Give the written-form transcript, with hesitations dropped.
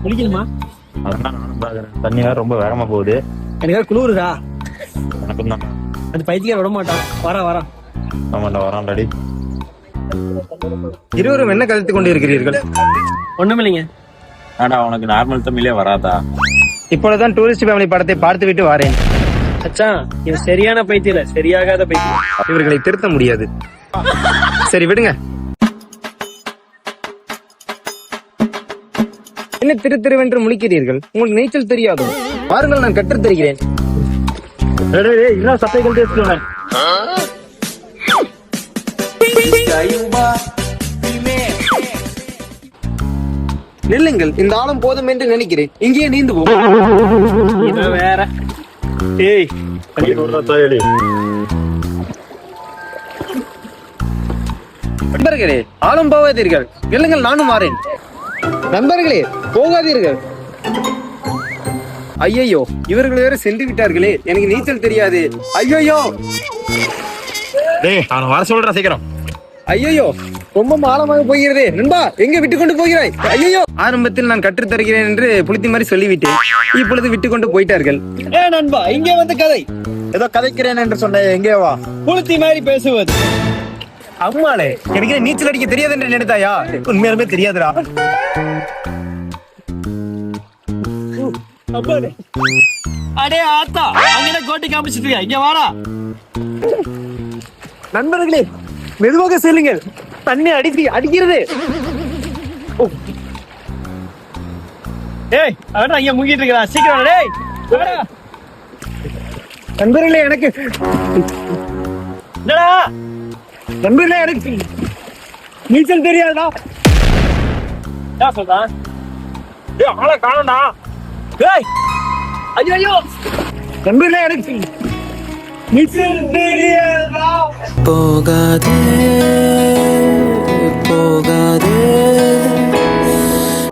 குளிக்கணுமா? அதான் நானும் பாக்குறேன். தண்ணி வேற ரொம்ப வேகமா போகுது. எனக்கு வேற குளிருதா? எனக்கும் தான். அந்த பைத்தியம் விட மாட்டான். வரா ஆமாண்டா, வரான்டாடி. இருவரும் என்ன கதைத்துக் கொண்டு இருக்கிறீர்கள்? ஒண்ணுமில்லைங்க. ஆடா, உனக்கு நார்மல் தமிழே வராதா? இப்பொழுதுதான் டூரிஸ்ட் ஃபேமிலி படத்தை பார்த்து விட்டு வாரேன். அச்சான், இது சரியான பைத்தியம் இல்ல, சரியாகாத பைத்தியம். இவர்களை திருத்த முடியாது. சரி விடுங்க. என்ன திருத்திருவென்று முழிக்கிறீர்கள்? உங்களுக்கு நீச்சல் தெரியாதோ? பாருங்கள், நான் கற்றுத் தருகிறேன். சத்தைகள் பேசுவேன். நில்லுங்கள், இந்த ஆழம் போதும் என்று நினைக்கிறேன். இங்கேயே நீந்து போ. இவன் வேற. ஏய், தண்ணி போடுறா தாயடி. நண்பர்களே, ஆழம் போகாதீர்கள். நில்லுங்கள், நானும் வாரேன். நண்பர்களே, போகாதீர்கள். ஐயோ, இவர்கள் வேற சென்று விட்டார்களே. எனக்கு நீச்சல் தெரியாது. ஐயோ டேய், அவன் வர சொல்றா சீக்கிரம். ஐயோ, ரொம்ப ஆழமாக போகிறதே. நண்பா, எங்க விட்டு கொண்டு போகிறாய்? ஐயோ, ஆரம்பத்தில் நான் கற்றுத் தருகிறேன் என்று புளித்தி மாதிரி சொல்லிவிட்டேன். இப்பொழுது விட்டு கொண்டு போயிட்டார்கள். நண்பா, இங்கே வந்து கதை. ஏதோ கதைக்கிறேன் என்று சொன்ன, எங்கே வா? புளுத்தி மாதிரி பேசுவது. அம்மாளே, எனக்கு நீச்சல் அடிக்க தெரியாது என்று நினைத்தாயா? உண்மையாலுமே தெரியாதுடா. அடே ஆத்தா, அங்கே கோட்டை காமிச்சிட்டு இங்க வாடா. நண்பர்களே, மெதுவாக செல்லுங்கள். தண்ணி அடிக்கிறது. ஏய், அவன் இங்க முங்கிட்டு இருக்கான். சீக்கிரம் டேய். நண்பர்களே, எனக்கு என்னடா? நண்பர்களே, எனக்கு நீச்சல் தெரியாதுடா. என்ன சொல்றான்? ஏய், ஆளை காணோம்டா. ஏய், ஐயோ, நண்பர்களே, எனக்கு நீச்சல் தெரியாதுடா. போகாதே